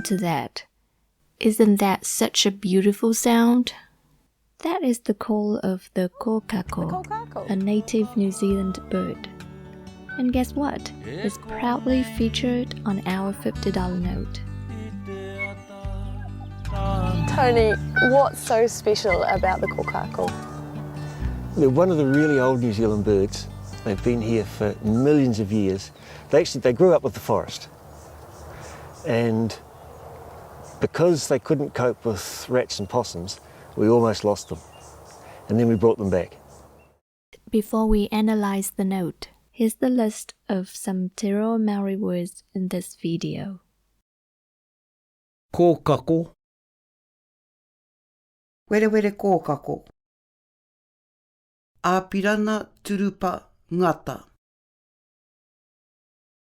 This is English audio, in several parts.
to that. Isn't that such a beautiful sound? That is the call of the Kōkako, a native New Zealand bird. And guess what? It's proudly featured on our $50 note. Tony, what's so special about the Kōkako? They're one of the really old New Zealand birds. They've been here for millions of years. They grew up with the forest. And because they couldn't cope with rats and possums, we almost lost them. And then we brought them back. Before we analyze the note, here's the list of some Te Reo Māori words in this video. Kōkako, werewere kōkako. Āpirana Ngata.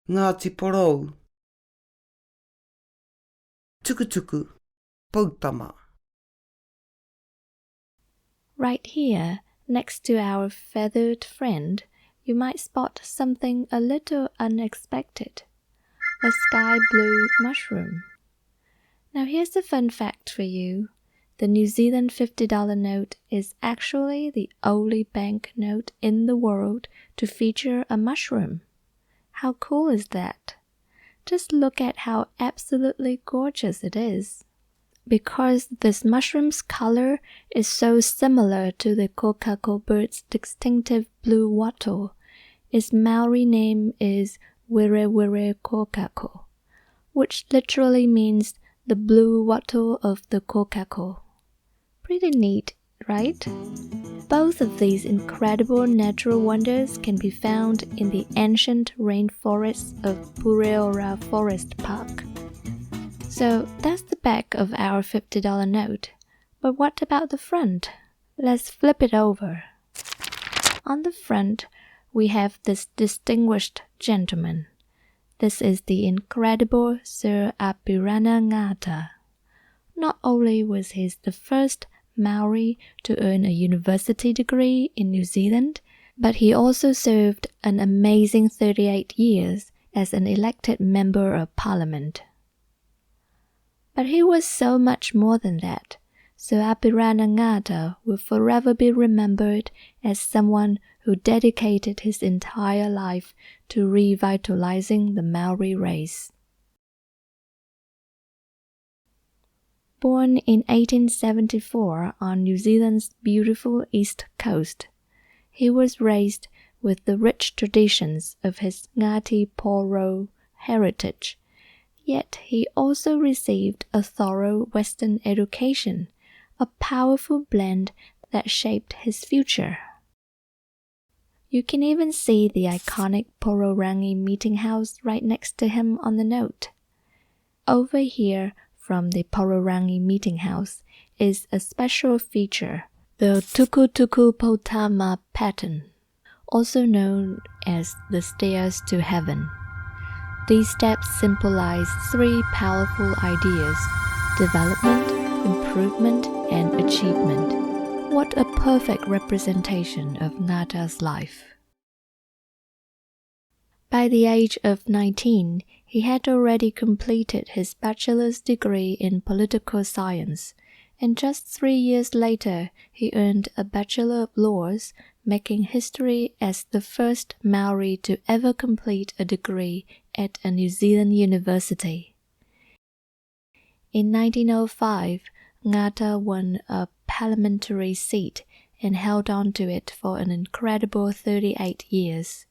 Ngāti porou. Tukutuku, poutama. Right here, next to our feathered friend, you might spot something a little unexpected. A sky blue mushroom. Now here's a fun fact for you. The New Zealand $50 note is actually the only banknote in the world to feature a mushroom. How cool is that? Just look at how absolutely gorgeous it is. Because this mushroom's color is so similar to the Kōkako bird's distinctive blue wattle, its Maori name is werewere Kōkako, which literally means the blue wattle of the Kōkako. Pretty neat, right? Both of these incredible natural wonders can be found in the ancient rainforests of Pureora Forest Park. So that's the back of our $50 note. But what about the front? Let's flip it over. On the front, we have this distinguished gentleman. This is the incredible Sir Āpirana Ngata. Not only was he the first Māori to earn a university degree in New Zealand, but he also served an amazing 38 years as an elected member of parliament. But he was so much more than that. Sir Āpirana Ngata will forever be remembered as someone who dedicated his entire life to revitalising the Māori race. Born in 1874 on New Zealand's beautiful east coast, he was raised with the rich traditions of his Ngāti Porou heritage, yet he also received a thorough Western education, a powerful blend that shaped his future. You can even see the iconic Porourangi meeting house right next to him on the note. Over here, from the Porourangi meeting house, is a special feature, the tukutuku poutama pattern, also known as the stairs to heaven. These steps symbolize three powerful ideas: development, improvement, and achievement. What a perfect representation of Ngata's life. By the age of 19, he had already completed his bachelor's degree in political science, and just 3 years later he earned a Bachelor of Laws, making history as the first Māori to ever complete a degree at a New Zealand university. In 1905, Ngata won a parliamentary seat and held on to it for an incredible 38 years.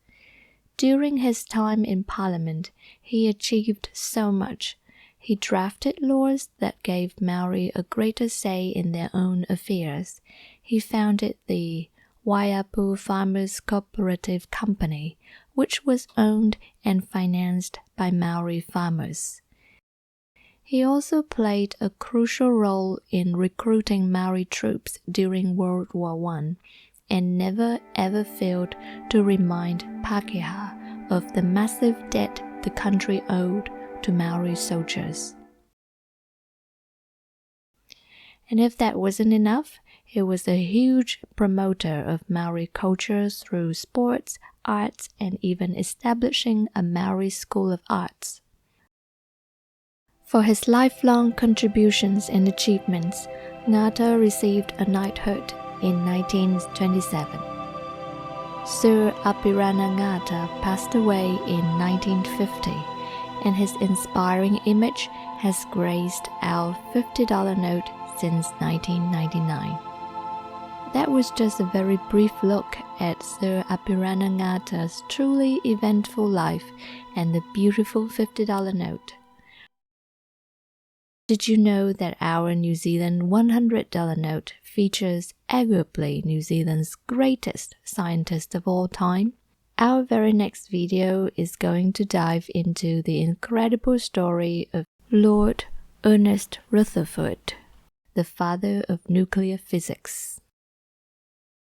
During his time in Parliament, he achieved so much. He drafted laws that gave Māori a greater say in their own affairs. He founded the Waiapu Farmers Cooperative Company, which was owned and financed by Māori farmers. He also played a crucial role in recruiting Māori troops during World War I, and never ever failed to remind Pākehā of the massive debt the country owed to Māori soldiers. And if that wasn't enough, he was a huge promoter of Māori culture through sports, arts, and even establishing a Māori school of arts. For his lifelong contributions and achievements, Ngata received a knighthood in 1927. Sir Āpirana Ngata passed away in 1950, and his inspiring image has graced our $50 note since 1999. That was just a very brief look at Sir Āpirana Ngata's truly eventful life and the beautiful $50 note. Did you know that our New Zealand $100 note features arguably New Zealand's greatest scientist of all time? Our very next video is going to dive into the incredible story of Lord Ernest Rutherford, the father of nuclear physics.